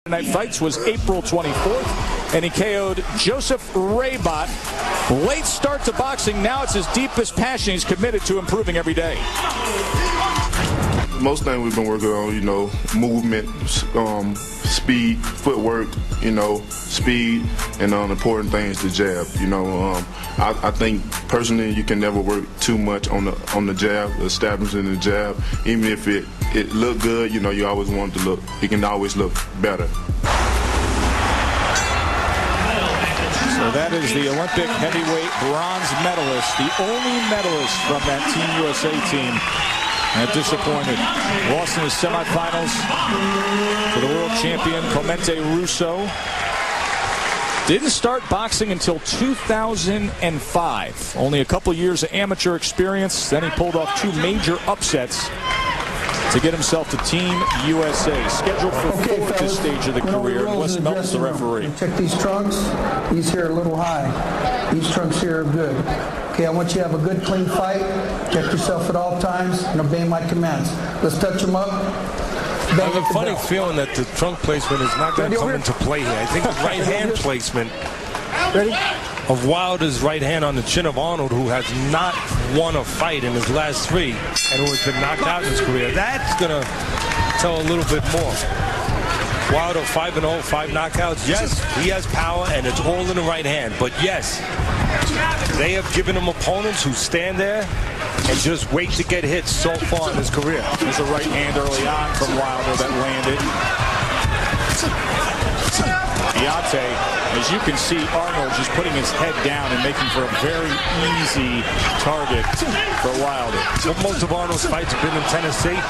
Night Fights was April 24th, and he KO'd Joseph Raybot. Late start to boxing. Now it's his deepest passion. He's committed to improving every day. Most things we've been working on, you know, movement, speed, footwork, you know, speed, and important things, the jab. You know, I think personally you can never work too much on the jab, establishing the jab. Even if it look good, you know, you always want it to look. It can always look better. So that is the Olympic heavyweight bronze medalist, the only medalist from that Team USA team. And disappointed. Lost in the semifinals to the world champion Clemente Russo. Didn't start boxing until 2005. Only a couple years of amateur experience. Then he pulled off 2 major upsets to get himself to Team USA. Scheduled for 4 at this stage of the career. And Wes Melton's the referee. Check these trunks. These here are a little high. These trunks here are good. Okay, I want you to have a good, clean fight. Check yourself at all times and obey my commands. Let's touch them up. I have a funny feeling that the trunk placement is not going to come into play here. I think the right hand placement of Wilder's right hand on the chin of Arnold, who has not won a fight in his last 3 and who has been knocked out in his career, that's going to tell a little bit more. Wilder 5-0, 5 knockouts. Yes, he has power, and it's all in the right hand. But yes, they have given him opponents who stand there and just wait to get hit so far in his career. There's a right hand early on from Wilder that landed. Deontay, as you can see, Arnold just putting his head down and making for a very easy target for Wilder. So most of Arnold's fights have been in Tennessee.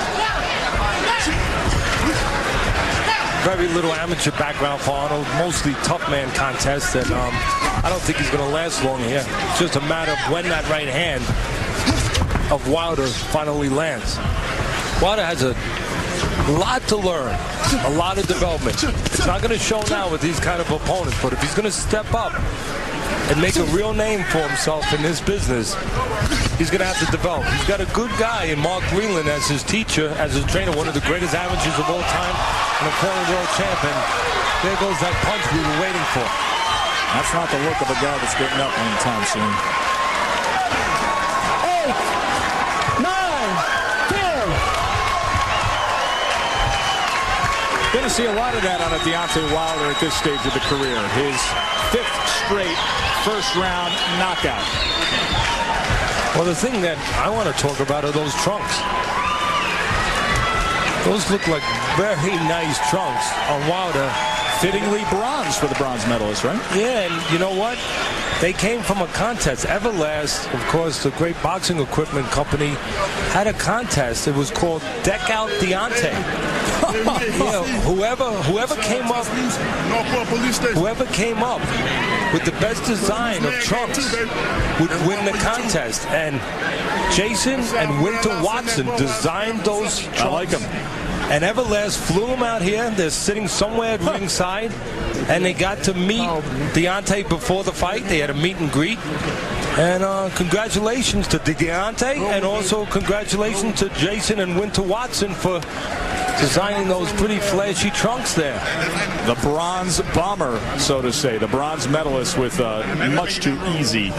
Very little amateur background for Arnold, mostly tough man contests, and I don't think he's going to last long here. It's just a matter of when that right hand of Wilder finally lands. Wilder has a lot to learn, a lot of development. It's not going to show now with these kind of opponents, but if he's going to step up and make a real name for himself in this business, he's going to have to develop. He's got a good guy in Mark Greenland as his teacher, as his trainer, one of the greatest amateurs of all time, and a former world champion. There goes that punch we were waiting for. That's not the look of a guy that's getting up anytime soon. 8, 9, 10. Going to see a lot of that on a Deontay Wilder at this stage of the career. His 5th straight first-round knockout. Well, the thing that I want to talk about are those trunks. Those look like very nice trunks on Wilder. Fittingly bronze for the bronze medalist, right? Yeah, and you know what? They came from a contest. Everlast, of course, the great boxing equipment company, had a contest. It was called Deck Out Deontay. Yeah, whoever came up with the best design of trunks would win the contest. And Jason and Winter Watson designed those trunks. I like them. And Everlast flew them out here. They're sitting somewhere at ringside, and they got to meet Deontay before the fight. They had a meet and greet. And congratulations to Deontay, and also congratulations to Jason and Winter Watson for designing those pretty flashy trunks there. The bronze bomber, so to say, the bronze medalist with much too easy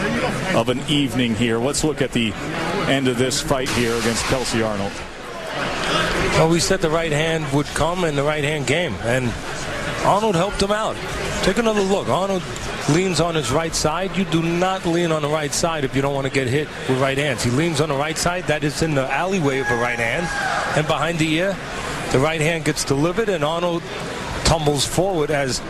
of an evening here. Let's look at the end of this fight here against Kelsey Arnold. Well, we said the right hand would come in the right hand game, and Arnold helped him out. Take another look. Arnold leans on his right side. You do not lean on the right side if you don't want to get hit with right hands. He leans on the right side. That is in the alleyway of a right hand. And behind the ear, the right hand gets delivered, and Arnold tumbles forward, as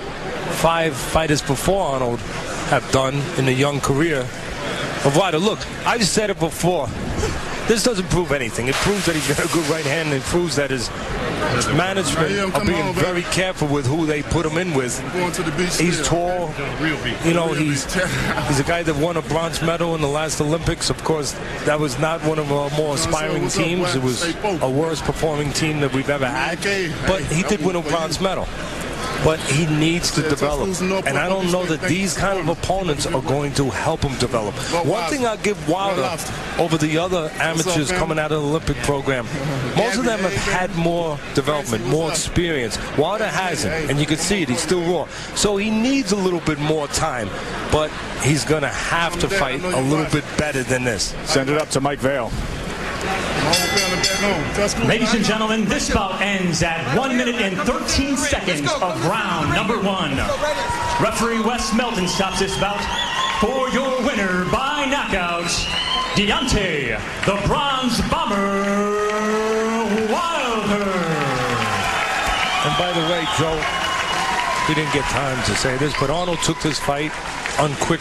5 fighters before Arnold have done in the young career of Wilder. Look, I've said it before. This doesn't prove anything. It proves that he's got a good right hand, and it proves that his management are being very careful with who they put him in with. He's tall. You know, he's a guy that won a bronze medal in the last Olympics. Of course, that was not one of our more aspiring teams. It was a worst performing team that we've ever had. But he did win a bronze medal. but he needs to develop. And I don't know that these kind of opponents are going to help him develop. One thing I give Wilder over the other amateurs coming out of the Olympic program, most of them have had more development, more experience. Wilder hasn't, and you can see it. He's still raw. So he needs a little bit more time, but he's going to have to fight a little bit better than this. Send it up to Mike Vail. Ladies and gentlemen, this bout ends at 1 minute and 13 seconds of round number 1. Referee Wes Melton stops this bout for your winner by knockout, Deontay, the Bronze Bomber Wilder. And by the way, Joe, we didn't get time to say this, but Arnold took this fight unquick.